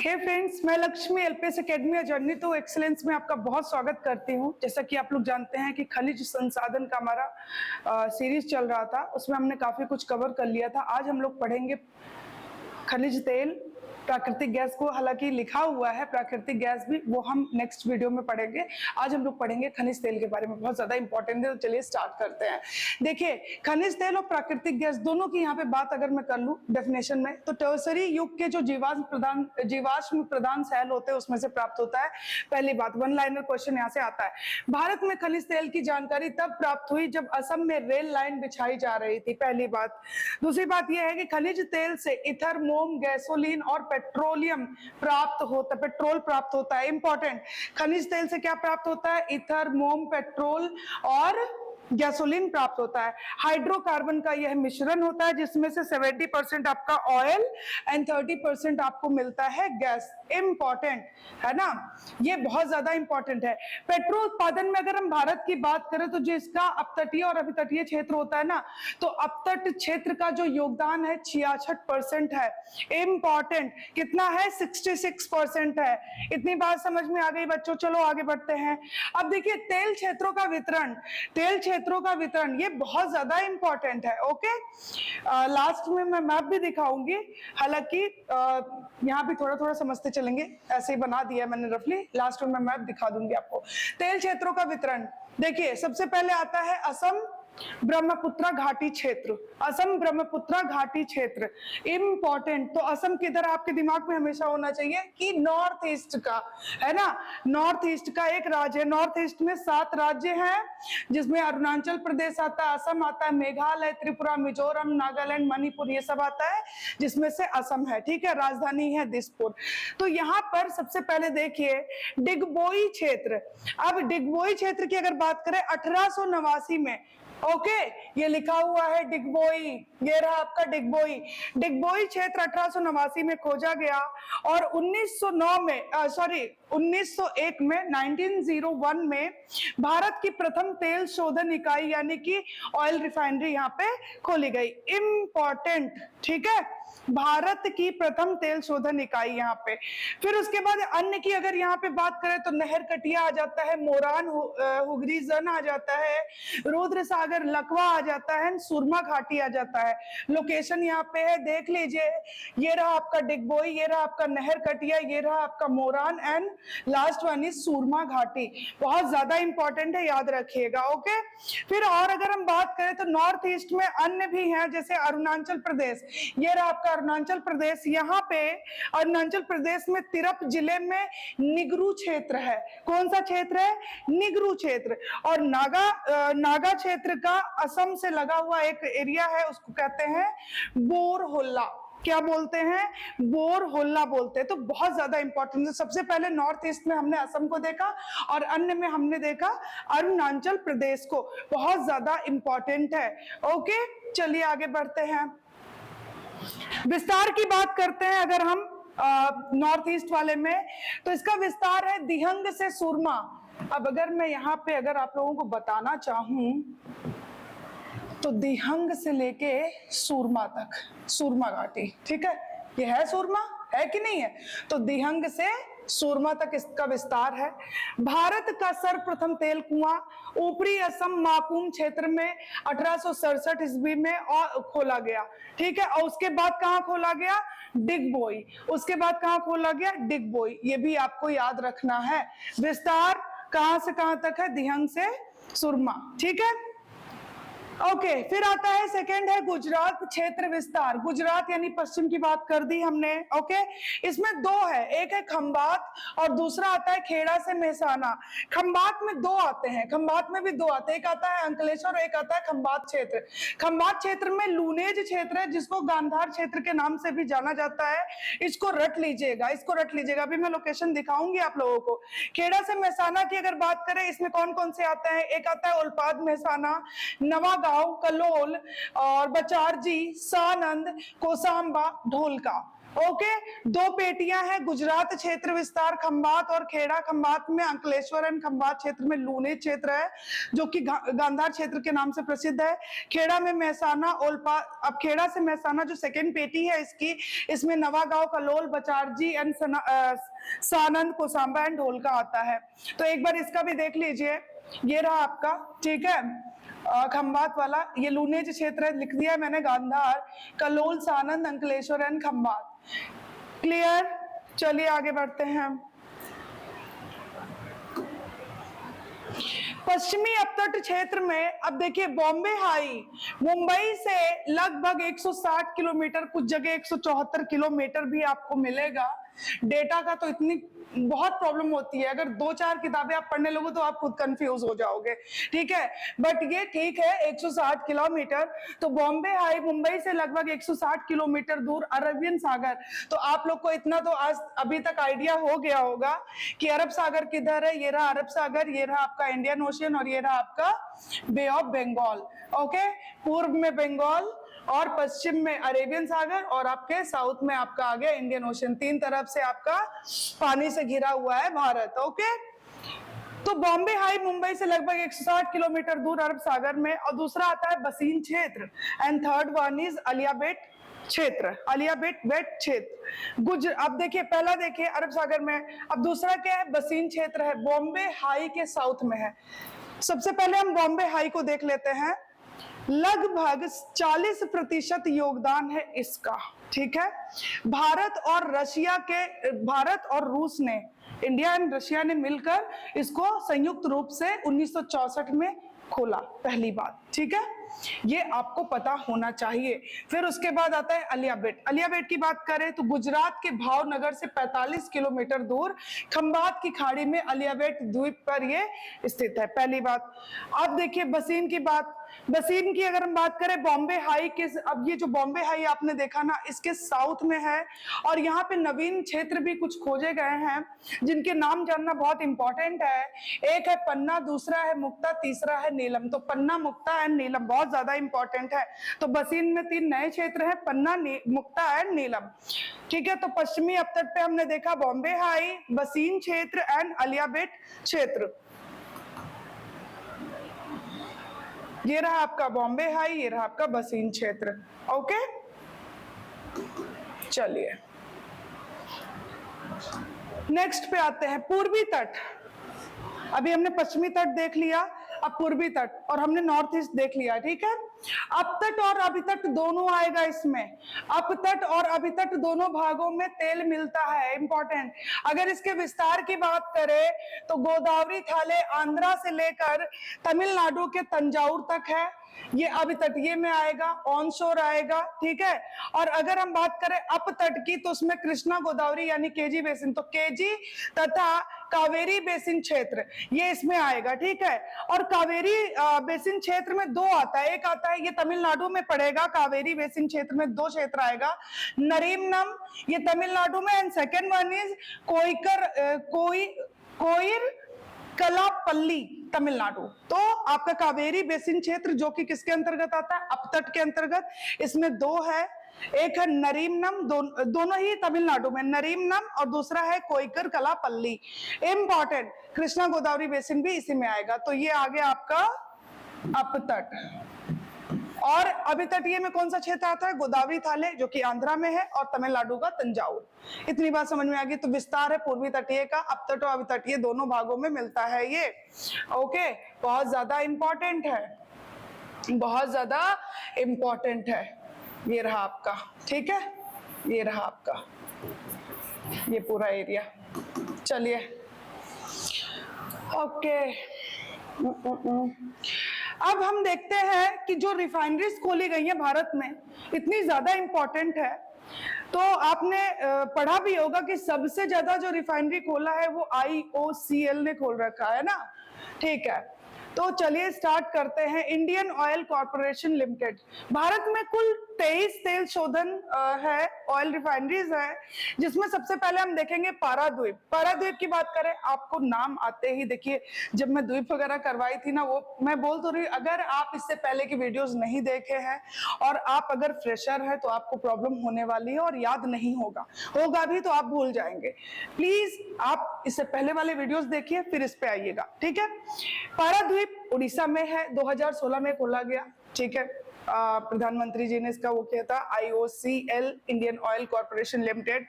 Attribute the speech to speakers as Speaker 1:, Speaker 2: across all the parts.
Speaker 1: हे friends, मैं Lakshmi LPS academy journey to excellence में आपका बहुत स्वागत करती हूं। जैसा कि आप लोग जानते हैं कि खनिज संसाधन का हमारा सीरीज चल रहा था, उसमें हमने काफी कुछ कवर कर लिया था। आज हम लोग पढ़ेंगे खनिज तेल, प्राकृतिक गैस को हालांकि लिखा हुआ है प्राकृतिक गैस भी, वो हम नेक्स्ट वीडियो में पढ़ेंगे। आज हम लोग पढ़ेंगे खनिज तेल के बारे में, बहुत ज्यादा इंपॉर्टेंट है। तो चलिए स्टार्ट करते हैं। देखिए, खनिज तेल और प्राकृतिक गैस दोनों की यहाँ पे बात अगर मैं कर लूं डेफिनेशन में, तो टर्सरी युग के जो जीवाश्म प्रधान सेल होते हैं उसमें से प्राप्त होता है। पहली बात, वन लाइनर क्वेश्चन यहाँ से आता है। भारत में खनिज तेल की जानकारी तब प्राप्त हुई जब असम में रेल लाइन बिछाई जा रही थी, पहली बात। दूसरी बात यह है कि खनिज तेल से इथर, मोम, गैसोलीन और पेट्रोल प्राप्त होता है। इंपॉर्टेंट, खनिज तेल से क्या प्राप्त होता है? इथर, मोम, पेट्रोल और गैसोलीन प्राप्त होता है। हाइड्रोकार्बन का यह मिश्रण होता है जिसमें से 70% आपका ऑयल एंड 30% आपको मिलता है गैस। इंपॉर्टेंट है ना, ये बहुत ज्यादा इंपॉर्टेंट है। पेट्रोल उत्पादन में अगर हम भारत की बात करें तो जो इसका अपतटीय और अभितटीय क्षेत्र होता है ना, तो अपतट क्षेत्र का जो योगदान है 66% है। इंपॉर्टेंट, कितना है? 66% है। इतनी बात समझ में आ गई बच्चों? चलो आगे बढ़ते हैं। अब देखिए, तेल क्षेत्रों का वितरण ये बहुत ज्यादा इंपॉर्टेंट है। ओके, लास्ट में मैं मैप भी दिखाऊंगी, हालांकि यहाँ भी थोड़ा थोड़ा समझते चलेंगे, ऐसे ही बना दिया मैंने रफली। लास्ट में मैं मैप दिखा दूंगी आपको। तेल क्षेत्रों का वितरण देखिए, सबसे पहले आता है असम ब्रह्मपुत्र घाटी क्षेत्र। असम ब्रह्मपुत्र घाटी क्षेत्र इंपॉर्टेंट। तो असम किधर आपके दिमाग में हमेशा होना चाहिए कि नॉर्थ ईस्ट का, है ना। नॉर्थ ईस्ट का एक राज्य है। नॉर्थ ईस्ट में 7 राज्य हैं जिसमें अरुणाचल प्रदेश आता है, असम आता है, मेघालय, त्रिपुरा, मिजोरम, नागालैंड, मणिपुर, ये सब आता है, जिसमें से असम है। ठीक है, राजधानी है दिसपुर। तो यहाँ पर सबसे पहले देखिए डिगबोई क्षेत्र। अब डिगबोई क्षेत्र की अगर बात करें 1889 में, ओके, ये लिखा हुआ है डिगबोई, ये रहा आपका डिगबोई। डिगबोई क्षेत्र 1889 में खोजा गया और 1901 में 1901 में भारत की प्रथम तेल शोधन इकाई यानी कि ऑयल रिफाइनरी यहाँ पे खोली गई। इंपॉर्टेंट, ठीक है, भारत की प्रथम तेल शोधन इकाई यहाँ पे। फिर उसके बाद अन्य की अगर यहाँ पे बात करें तो नहर कटिया आ जाता है, मोरान हुगरी जन आ जाता है, रुद्र सागर लकवा आ जाता है, सुरमा घाटी आ जाता है। लोकेशन यहाँ पे है, देख लीजिए, ये रहा आपका डिगबोई, ये रहा आपका नहर कटिया, ये रहा आपका Moran and last one is Surma घाटी। बहुत ज्यादा इंपॉर्टेंट है, याद रखिएगा। ओके, फिर और अगर हम बात करें तो नॉर्थ ईस्ट में अन्य भी हैं, जैसे अरुणाचल प्रदेश, ये रहा आपका अरुणाचल प्रदेश। यहाँ पे अरुणाचल प्रदेश में तिरप जिले में निगरू क्षेत्र है। कौन सा क्षेत्र है? निगरू क्षेत्र। और नागा क्षेत्र का असम से लगा हुआ एक एरिया है, उसको कहते हैं बोरहोल्ला। क्या बोलते हैं? बोरहोल्ला बोलते हैं। तो बहुत ज्यादा इंपॉर्टेंट है। सबसे पहले नॉर्थ ईस्ट में हमने असम को देखा और अन्य में हमने देखा अरुणाचल प्रदेश को। बहुत ज्यादा इंपॉर्टेंट है। ओके, चलिए आगे बढ़ते हैं। विस्तार की बात करते हैं अगर हम नॉर्थ ईस्ट वाले में, तो इसका विस्तार है दिहंग से सुरमा। अब अगर मैं यहाँ पे अगर आप लोगों को बताना चाहूं तो दिहंग से लेके सुरमा तक, सुरमा घाटी, ठीक है, ये है सुरमा, है कि नहीं है? तो दिहंग से सुरमा तक इसका विस्तार है। भारत का सर्वप्रथम तेल कुआं ऊपरी असम माकुम क्षेत्र में 1867 ईस्वी में और खोला गया। ठीक है, और उसके बाद कहां खोला गया? डिगबोई। उसके बाद कहां खोला गया? डिगबोई। ये भी आपको याद रखना है। विस्तार कहां से कहां तक है? दिहंग से सुरमा। ठीक है, ओके। फिर आता है सेकंड है गुजरात क्षेत्र विस्तार। गुजरात यानी पश्चिम की बात कर दी हमने। ओके, इसमें 2 है, एक है खंबात और दूसरा आता है खेड़ा से मेहसाना। खंबात में 2 आते हैं, खंबात में भी 2 आते हैं, एक आता है अंकलेश्वर, एक आता है खंबात क्षेत्र। खंबात क्षेत्र में लूनेज क्षेत्र है जिसको गांधार क्षेत्र के नाम से भी जाना जाता है। इसको रट लीजिएगा, इसको रट लीजिएगा। अभी मैं लोकेशन दिखाऊंगी आप लोगों को। खेड़ा से मेहसाना की अगर बात करें, इसमें कौन कौन से आते हैं? एक आता है उल्पाद मेहसाना, नवा गांव, कलोल और बचारजी, सानंद, कोसांबा, ढोलका। ओके, दो पेटियां हैं, गुजरात क्षेत्र विस्तार खंबात और खेड़ा। खंबात में अंकलेश्वर एंड खंबात क्षेत्र में लूनी क्षेत्र है जो कि गांधार क्षेत्र के नाम से प्रसिद्ध है। खेड़ा में महसाना ओलपा। अब खेड़ा से महसाना जो सेकंड पेटी है इसकी, इसमें नवागांव कलोल बचारजी एंड सानंद कोसांबा एंड ढोलका आता है। तो एक बार इसका भी देख लीजिए, ये रहा आपका, ठीक है, खंबात वाला, ये लूनेज क्षेत्र है, लिख दिया मैंने, गांधार, कलोल, सानंद, अंकलेश्वर एंड खंबात। क्लियर? चलिए आगे बढ़ते हैं। पश्चिमी अपतट क्षेत्र में अब देखिए, बॉम्बे हाई मुंबई से लगभग 160 किलोमीटर, कुछ जगह 174 किलोमीटर भी आपको मिलेगा। डेटा का तो इतनी बहुत प्रॉब्लम होती है, अगर 2-4 किताबें आप पढ़ने लगो तो आप खुद कंफ्यूज हो जाओगे, ठीक है, बट ये ठीक है 160 किलोमीटर। तो बॉम्बे हाई मुंबई से लगभग 160 किलोमीटर दूर, अरबियन सागर। तो आप लोग को इतना तो आज अभी तक आइडिया हो गया होगा कि अरब सागर किधर है। ये रहा अरब सागर, ये रहा आपका इंडियन ओशियन और ये रहा आपका बे ऑफ बंगाल। ओके, पूर्व में बंगाल और पश्चिम में अरेबियन सागर और आपके साउथ में आपका आ गया इंडियन ओशन। तीन तरफ से आपका पानी से घिरा हुआ है भारत। ओके, तो बॉम्बे हाई मुंबई से लगभग 160 किलोमीटर दूर अरब सागर में। और दूसरा आता है बसीन क्षेत्र एंड थर्ड वन इज अलियाबेट क्षेत्र, अलियाबेट बेट क्षेत्र। अब देखिए, पहला देखिए अरब सागर में, अब दूसरा क्या है, बसीन क्षेत्र है, बॉम्बे हाई के साउथ में है। सबसे पहले हम बॉम्बे हाई को देख लेते हैं। लगभग 40% योगदान है इसका, ठीक है। भारत और रूस ने, इंडिया एंड रशिया ने मिलकर इसको संयुक्त रूप से 1964 में खोला, पहली बात, ठीक है, ये आपको पता होना चाहिए। फिर उसके बाद आता है अलियाबेट। अलियाबेट की बात करें तो गुजरात के भावनगर से 45 किलोमीटर दूर खंबात की खाड़ी में अलियाबेट द्वीप पर ये स्थित है, पहली बात। अब देखिए बसीन की बात, बसीन की अगर हम बात करें बॉम्बे हाई के, अब ये जो बॉम्बे हाई आपने देखा ना, इसके साउथ में है और यहाँ पे नवीन क्षेत्र भी कुछ खोजे गए हैं जिनके नाम जानना बहुत इंपॉर्टेंट है। एक है पन्ना, दूसरा है मुक्ता, तीसरा है नीलम। तो पन्ना, मुक्ता एंड नीलम बहुत ज्यादा इंपॉर्टेंट है। तो बसीन में 3 नए क्षेत्र हैं, पन्ना, मुक्ता एंड नीलम, ठीक है। तो पश्चिमी अपतट पे हमने देखा बॉम्बे हाई, बसीन क्षेत्र एंड अलियाबेट क्षेत्र। ये रहा आपका बॉम्बे हाई, ये रहा आपका बसीन क्षेत्र। ओके, चलिए नेक्स्ट पे आते हैं, पूर्वी तट। अभी हमने पश्चिमी तट देख लिया, अब पूर्वी तट, और हमने नॉर्थ ईस्ट देख लिया, ठीक है। अपतट और अभितट दोनों आएगा इसमें। अपतट और अभितट दोनों भागों में तेल मिलता है, इंपॉर्टेंट। अगर इसके विस्तार की बात करें तो गोदावरी थाले आंध्रा से लेकर तमिलनाडु के तंजाउर तक है, ये अभितटीय में आएगा, ऑन शोर आएगा, ठीक है। और अगर हम बात करें अपतट की तो उसमें कृष्णा गोदावरी यानी केजी बेसिन, तो केजी तथा कावेरी बेसिन क्षेत्र ये इसमें आएगा, ठीक है। और कावेरी बेसिन क्षेत्र में 2 आता है, एक आता है ये तमिलनाडु में पड़ेगा, कावेरी बेसिन क्षेत्र में 2 क्षेत्र आएगा, नरीमनम ये तमिलनाडु में, and second one is Kovilkalappal Tamil Nadu. तो आपका कावेरी बेसिन क्षेत्र जो कि किसके अंतर्गत आता है, अपतट के अंतर्गत, इसमें 2 है, एक है नरीमनम, दोनों ही तमिलनाडु में, नरीमनम, और दूसरा है कोइकर कलापल्ली। इंपॉर्टेंट, कृष्णा गोदावरी बेसिन भी इसी में आएगा। तो ये आ गया आपका अपतट। और अभितटीय में कौन सा क्षेत्र आता है, गोदावरी थाले जो कि आंध्रा में है, और तमिलनाडु का तंजाउर। इतनी बात समझ में आ गई। तो विस्तार है पूर्वी तटीय का, अपतट और अभितटीय दोनों भागों में मिलता है ये। ओके, बहुत ज्यादा इंपॉर्टेंट है, बहुत ज्यादा इंपॉर्टेंट है। ये रहा आपका, ठीक है, ये रहा आपका ये पूरा एरिया। चलिए ओके, अब हम देखते हैं कि जो रिफाइनरीज खोली गई है भारत में इतनी ज्यादा इंपॉर्टेंट है। तो आपने पढ़ा भी होगा कि सबसे ज्यादा जो रिफाइनरी खोला है वो IOCL ने खोल रखा है ना, ठीक है। तो चलिए स्टार्ट करते हैं। Indian oil corporation limited, Bharat में कुल 23 तेल शोधन है, ऑयल रिफाइनरीज है, जिसमें सबसे पहले हम देखेंगे पाराद्वीप। पाराद्वीप की बात करें, आपको नाम आते ही देखिए, जब मैं द्वीप वगैरह करवाई थी ना, वो मैं बोल तो रही, अगर आप इससे पहले की वीडियोस नहीं देखे हैं और आप अगर फ्रेशर है तो आपको प्रॉब्लम होने वाली है और याद नहीं होगा भी तो आप भूल जाएंगे। प्लीज आप इससे पहले वाले वीडियोस देखिए, फिर इस पे आइएगा, ठीक है। पाराद्वीप उड़ीसा में है, 2016 में खोला गया, ठीक है। प्रधानमंत्री जी ने इसका वो किया था, IOCL Indian oil corporation limited.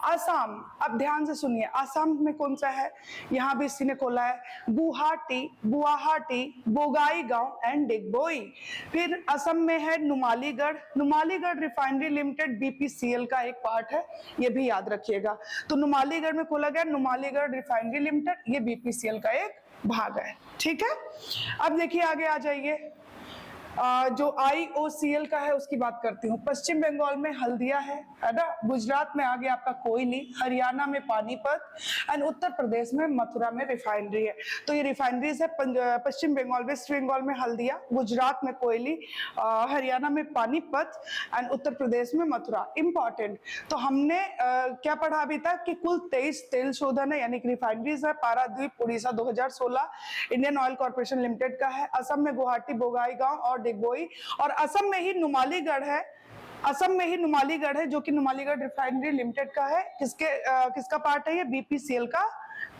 Speaker 1: Assam, अब ध्यान से सुनिए, आसाम में कौन सा है, यहाँ भी इसी ने खोला है, गुवाहाटी, बोगाईगांव एंड डिगबोई। फिर असम में है Numaligarh, Numaligarh refinery limited BPCL का एक पार्ट है, ये भी याद रखिएगा। तो नुमालीगढ़ में खोला गया नुमालीगढ़ रिफाइनरी लिमिटेड, ये BPCL का एक भाग है, ठीक है। अब देखिए आगे आ जाइए, जो IOCL का है उसकी बात करती हूँ। पश्चिम बंगाल में हल्दिया है ना, गुजरात में आ गया आपका कोयली, हरियाणा में पानीपत एंड उत्तर प्रदेश में मथुरा में रिफाइनरी है। तो ये रिफाइनरीज है पश्चिम बंगाल, वेस्ट बंगाल में हल्दिया, गुजरात में कोयली, हरियाणा में पानीपत एंड उत्तर प्रदेश में मथुरा। इंपॉर्टेंट, तो हमने क्या पढ़ा अभी तक कि कुल 23 तेल शोधन है, यानी कि रिफाइनरीज है। Paradip Orissa 2016 Indian oil corporation limited का है। असम में गुवाहाटी, बोगाईगांव और डिगबोई, और असम में ही नुमालीगढ़ है, असम में ही नुमालीगढ़ है, जो कि नुमालीगढ़ रिफाइनरी लिमिटेड का है। किसका पार्ट है ये? BPCL का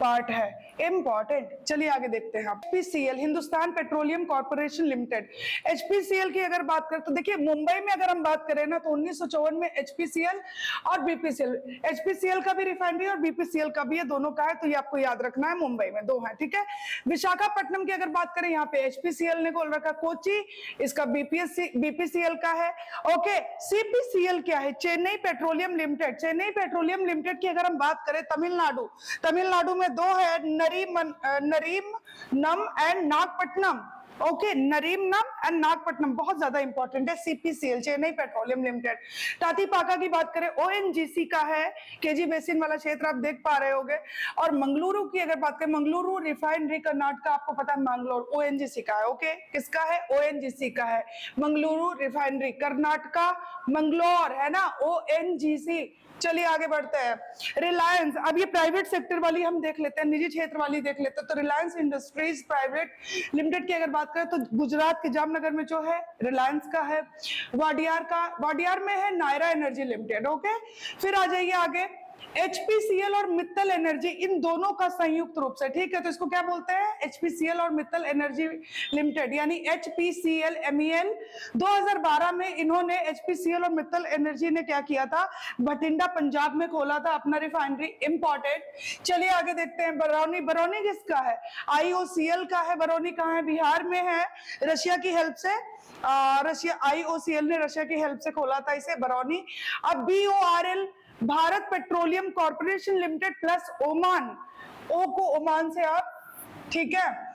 Speaker 1: पार्ट है। इंपॉर्टेंट, चलिए आगे देखते हैं। HPCL, Hindustan petroleum corporation limited. HPCL की अगर बात करें तो देखिए, मुंबई में अगर हम बात करें ना, तो 1954 में HPCL और BPCL, HPCL का भी रिफाइनरी और BPCL का भी, ये दोनों का है, तो ये आपको याद रखना है, मुंबई में दो है, ठीक है। विशाखापट्टनम की अगर बात करें, यहाँ पे HPCL ने खोल रखा। कोची, इसका BPCL का है, ओके। CPCL क्या है? Chennai petroleum limited. Chennai petroleum limited की अगर हम बात करें, तमिलनाडु में दो है, Narimanam and Nagapattinam, okay, Narimanam and Nagapattinam, बहुत ज्यादा इंपॉर्टेंट है। CPCL, Chennai petroleum limited. Tatipaka की बात करें, ONGC का है, KG बेसिन वाला क्षेत्र आप देख पा रहे होंगे। और मंगलुरु की अगर बात करें, मंगलुरु रिफाइनरी कर्नाटका, आपको पता है मंगलोर, ONGC का है, ओके। किसका है? ONGC का है, मंगलुरु रिफाइनरी कर्नाटका, मंगलोर है ना, ONGC। चलिए आगे बढ़ते हैं। रिलायंस, अब ये प्राइवेट सेक्टर वाली हम देख लेते हैं, निजी क्षेत्र वाली देख लेते हैं। तो रिलायंस इंडस्ट्रीज प्राइवेट लिमिटेड की अगर बात करें, तो गुजरात के जामनगर में जो है रिलायंस का है। वाडियार में है नायरा एनर्जी लिमिटेड, ओके। फिर आ जाइए आगे, HPCL और मित्तल एनर्जी, इन दोनों का संयुक्त रूप से, ठीक है। तो इसको क्या बोलते हैं? HPCL और मित्तल एनर्जी लिमिटेड, यानी HPCL MEL। 2012 में इन्होंने, HPCL और मित्तल एनर्जी ने क्या किया था? बठिंडा पंजाब में खोला था अपना रिफाइनरी। इंपॉर्टेंट, चलिए आगे देखते हैं। बरौनी किसका है? IOCL का है। बरौनी कहाँ है? बिहार में है, रशिया की हेल्प से। IOCL ने रशिया की हेल्प से खोला था इसे, बरौनी। अब BORL, Bharat petroleum corporation limited plus Oman, ओ को ओमान से आप, ठीक है।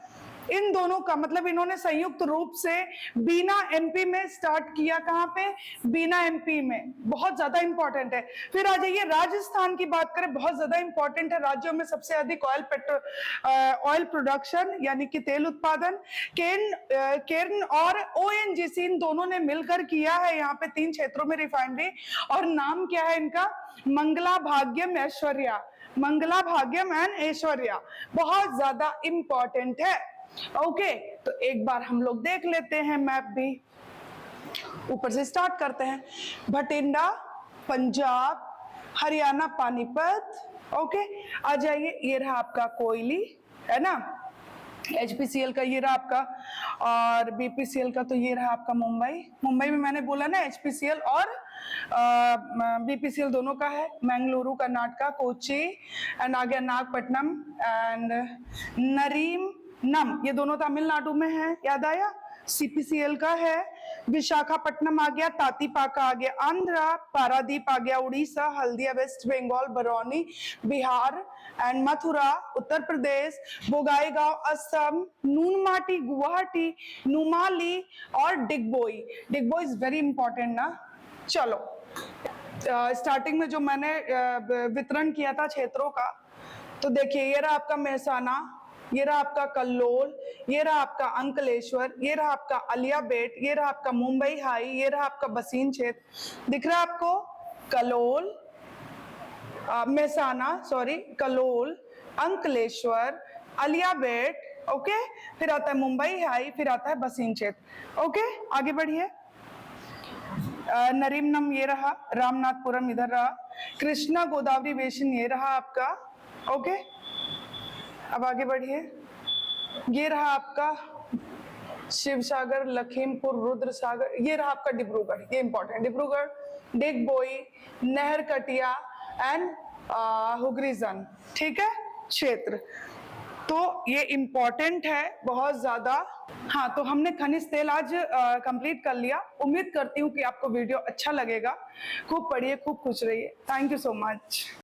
Speaker 1: इन दोनों का मतलब इन्होंने संयुक्त रूप से बीना MP में स्टार्ट किया। कहां पे? बीना MP में, बहुत ज्यादा इंपॉर्टेंट है। फिर आ जाइए, राजस्थान की बात करें, बहुत ज्यादा इंपॉर्टेंट है। राज्यों में सबसे अधिक ऑयल प्रोडक्शन, यानी कि तेल उत्पादन, केर्न और ONGC, इन दोनों ने मिलकर किया है यहाँ पे 3 क्षेत्रों में रिफाइनरी। और नाम क्या है इनका? मंगला भाग्यम ऐश्वर्या, मंगला भाग्यम एंड ऐश्वर्या, बहुत ज्यादा इंपॉर्टेंट है, ओके। तो एक बार हम लोग देख लेते हैं मैप भी, ऊपर से स्टार्ट करते हैं। भटिंडा पंजाब, हरियाणा पानीपत, ओके। आ जाइए, ये रहा आपका कोयली, है ना, HPCL का ये रहा आपका, और BPCL का तो ये रहा आपका मुंबई में मैंने बोला ना, HPCL और BPCL दोनों का है। मंगलुरु कर्नाटका, कोची एंड आ गया नागपट्टनम एंड नरीमनम, ये दोनों तमिलनाडु में है, याद आया। CPCL का है। विशाखापट्टनम आ गया, तातीपाका आ गया आंध्रा, पारादीप आ गया उड़ीसा, हल्दिया वेस्ट बंगाल, बरौनी बिहार एंड मथुरा उत्तर प्रदेश, बोगाईगांव असम, नूनमाटी गुवाहाटी, नुमाली और Digboi. Digboi is very important ना। चलो, स्टार्टिंग में जो मैंने वितरण किया था क्षेत्रों का, तो देखिए ये रहा आपका मेहसाना, ये रहा आपका कल्लोल, ये रहा आपका अंकलेश्वर, ये रहा आपका अलियाबेट, ये रहा आपका मुंबई हाई, ये रहा आपका बसीन क्षेत्र। दिख रहा है आपको? कलोल, मेहसाना, सॉरी, कलोल, अंकलेश्वर, अलियाबेट, ओके, फिर आता है मुंबई हाई, फिर आता है बसीन क्षेत्र। ओके, आगे बढ़िए। नरीमनम ये रहा, रामनाथपुरम इधर रहा, कृष्णा गोदावरी बेसिन ये रहा आपका। ओके, अब आगे बढ़िए। ये रहा आपका शिवसागर, लखीमपुर, रुद्र सागर, ये रहा आपका डिब्रूगढ़, ये इंपॉर्टेंट, डिब्रूगढ़, डिगबोई, नहर कटिया एंड हुगरीजन, ठीक है, क्षेत्र। तो ये इंपॉर्टेंट है बहुत ज्यादा। हाँ, तो हमने खनिज तेल आज कंप्लीट कर लिया। उम्मीद करती हूँ कि आपको वीडियो अच्छा लगेगा। खूब पढ़िए, खूब खुश रहिए। Thank you so much.